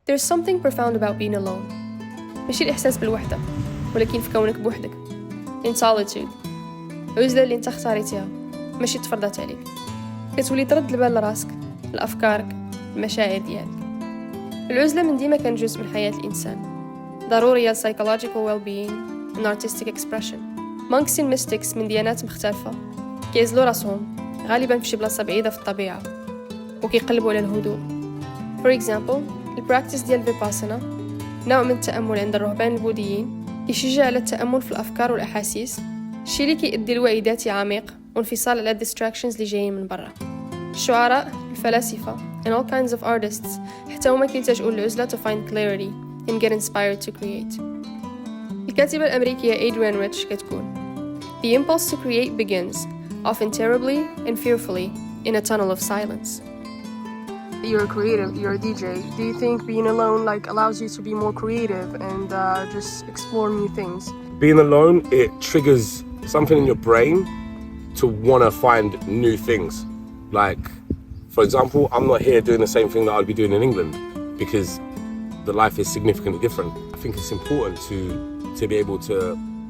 There's something profound about being alone. ماشي الإحساس بالوحدة، ولكن في كونك بوحدك. In solitude. العزلة اللي انت اختاريتها، ماشي تفرضت عليك. كتولي ترد البال لراسك، لأفكارك، المشاعر ديالك. العزلة من ديما كان جزء من حياة الإنسان، ضرورية psychological well-being and artistic expression. monks and mystics من ديانات مختلفة كيعزلوا راسهم غالبا في شي بلاصة بعيدة في الطبيعة وكيقلبوا على الهدوء. For example, البراكتس ديال فيباسانا، نوع من التأمل عند الرهبان البوذيين، يشجع على التأمل في الأفكار والأحاسيس، الشي اللي كيؤدي لوعي ذاتي عميق وانفصال على distractions اللي جايين من برا. الشعراء، الفلاسفة and all kinds of artists حتى هما كيلتجؤوا للعزلة to find clarity and get inspired to create. الكاتبة الأمريكية أدريان ريتش كتقول The impulse to create begins, often terribly and fearfully, in a tunnel of silence. You're creative, you're a DJ. Do you think being alone allows you to be more creative and just explore new things? Being alone, it triggers something in your brain to want to find new things. For example, I'm not here doing the same thing that I'd be doing in England because the life is significantly different. I think it's important to be able to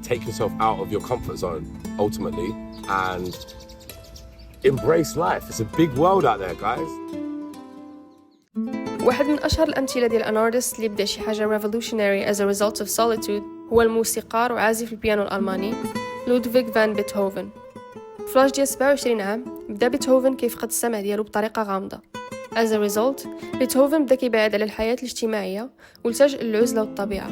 take yourself out of your comfort zone, ultimately, and embrace life. It's a big world out there, guys. واحد من أشهر الأمثلة ديال الأنارتست اللي بدا شي حاجة revolutionary as a result of solitude هو الموسيقار وعازف البيانو الألماني لودفيغ فان بيتهوفن. في العمر ديال 27 عام بدا بيتهوفن كيفقد السمع ديالو بطريقة غامضة. As a result, بيتهوفن بدا كيبعد على الحياة الاجتماعية والتجأ للعزلة والطبيعة.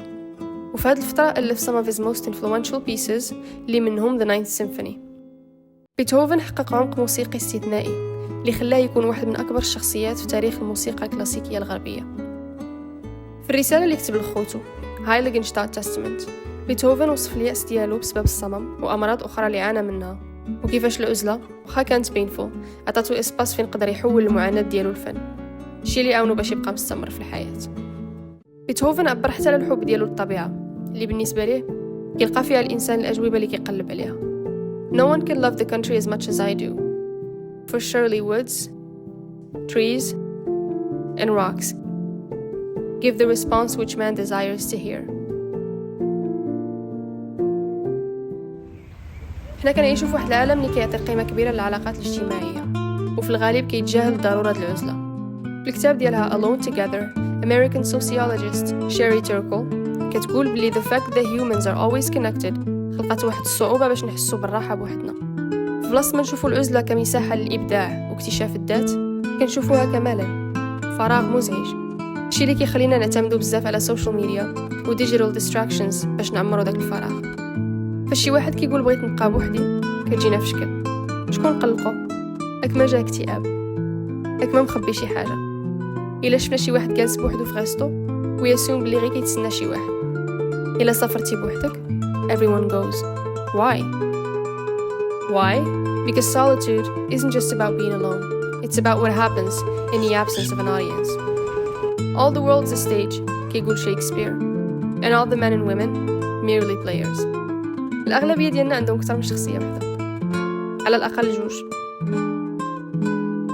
وفي هذه الفترة ألف some of his most influential pieces اللي منهم The Ninth Symphony. بيتهوفن حقق عمق موسيقي استثنائي اللي خلاه يكون واحد من أكبر الشخصيات في تاريخ الموسيقى الكلاسيكية الغربية. في الرسالة اللي كتب لخوته Heiligenstadt Testament، بيتهوفن وصف اليأس ديالو بسبب الصمم وأمراض أخرى اللي عانى منها، وكيفاش العزلة وخا كانت painful عطاتو إسباس فين قدر يحول المعاناة ديالو لفن، الشي اللي عاونو باش يبقى مستمر في الحياة. بيتهوفن عبر حتى للحب ديالو للطبيعة اللي بالنسبة ليه كيلقى فيها الإنسان الأجوبة اللي كيقلب عليها. No one can love the country as much as I do. For surely woods, trees, and rocks give the response which man desires to hear. حنا كنعيشوا في واحد العالم اللي كيعطي قيمة كبيرة للعلاقات الاجتماعية وفي الغالب كيتجاهل ضرورة العزلة. في الكتاب ديالها Alone Together, American sociologist Sherry Turkle كتقول بلي the fact that humans are always connected خلقت واحد الصعوبة باش نحسوا بالراحة بوحدنا. في بلاصة ما نشوفوا العزلة كمساحة للإبداع واكتشاف الذات كنشوفوها كملل، فراغ مزعج، الشي اللي كيخلينا نعتمدوا بزاف على social media و digital distractions باش نعمروا داك الفراغ. فشي واحد كيقول بغيت نبقى بوحدي كتجينا في شكل شكون قلقو، اك ما جا اكتئاب، اك ما مخبي شي حاجة. إلا شفنا شي واحد جالس بوحدو في غيستو ويسوم بلي غير كيتسنى شي واحد. إلا سافرتي بوحدك everyone goes. Why? Why? Because solitude isn't just about being alone. It's about what happens in the absence of an audience. All the world's a stage, كيقول شكسبير, and all the men and women merely players. الأغلبية ديالنا عندهم أكثر من شخصية واحدة، على الأقل جوج.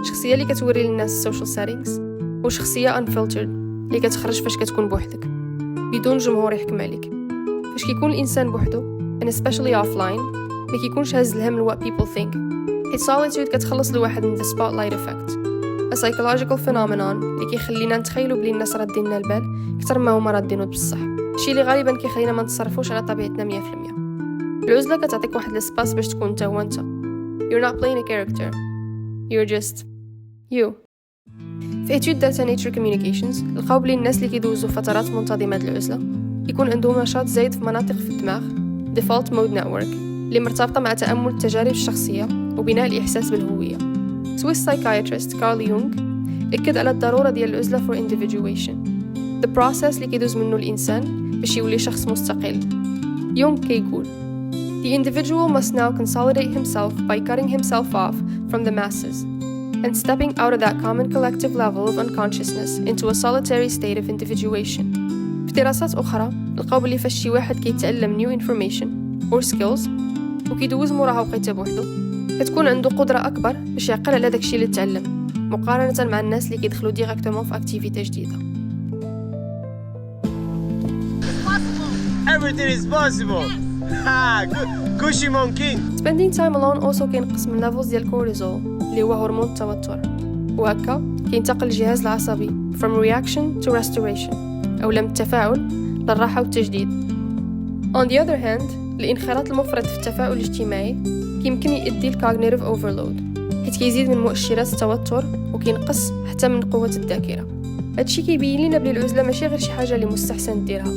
شخصية اللي كتوري للناس social settings، وشخصية unfiltered اللي كتخرج فاش كتكون بوحدك بدون جمهور يحكم عليك. فاش كيكون الإنسان بوحده and especially offline ما كيكونش هاز الهم ل what people think. solitude كتخلص لواحد من the spotlight effect, a psychological phenomenon اللي كيخلينا نتخيلوا بلي الناس رادين لنا البال أكثر ما هما رادينه بصح، الشيء اللي غالبا كيخلينا ما نتصرفوش على طبيعتنا 100%. العزلة كتعطيك واحد الاسباس باش تكون انت هو انت. You're not playing a character. You're just you. في اتيود دارتها Nature Communications لقاو بلي الناس اللي كيدوزوا فترات منتظمة العزلة يكون عندهم نشاط زايد في مناطق في الدماغ Default Mode Network اللي مرتبطة مع تأمل التجارب الشخصية وبناء الإحساس بالهوية. Swiss psychiatrist Carl Jung أكد على الضرورة ديال العزلة for individuation, the process اللي كيدوز منه الإنسان باش يولي شخص مستقل. يونغ كيقول The individual must now consolidate himself by cutting himself off from the masses and stepping out of that common collective level of unconsciousness into a solitary state of individuation. في دراسات أخرى لقاو بلي فاش شي واحد كيتعلم new information or skills وكيدوز موراها وقيته بوحدو كتكون عنده قدرة أكبر باش يعقل على داكشي اللي تعلم مقارنة مع الناس اللي كيدخلوا ديريكتومون في أكتيفيتي جديدة. everything is possible. Ha, Kushimon King. Spending time alone also كينقص من levels ديال الكورتيزول اللي هو هرمون التوتر، وهكا كينتقل الجهاز العصبي from reaction to restoration أو من التفاعل للراحة والتجديد. On the other hand الانخراط المفرط في التفاعل الاجتماعي يمكن يؤدي ل cognitive overload، حيث كيزيد من مؤشرات التوتر وكينقص حتى من قوة الذاكرة. هادشي كيبين لنا بلي العزلة ماشي غير شي حاجة اللي مستحسن ديرها،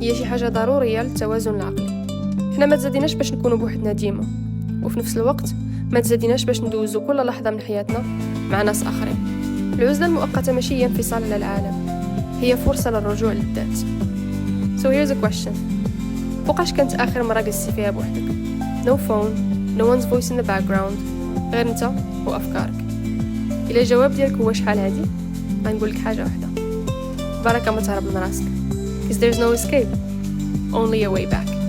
هي شي حاجة ضرورية للتوازن العقلي. حنا ما تزاديناش باش نكونوا بوحدنا ديما، وفي نفس الوقت ما تزاديناش باش ندوزو كل لحظة من حياتنا مع ناس آخرين. العزلة المؤقتة ماشي هي انفصال على العالم، هي فرصة للرجوع للذات. So here's a question. فوقاش كانت آخر مرة جلستي فيها بوحدك؟ No phone, no one's voice in the background، غير انت وأفكارك. إلا الجواب ديالك هو شحال هادي، غنقولك حاجة واحدة، بركة ما تهرب من راسك. 'Cause there's no escape, only a way back.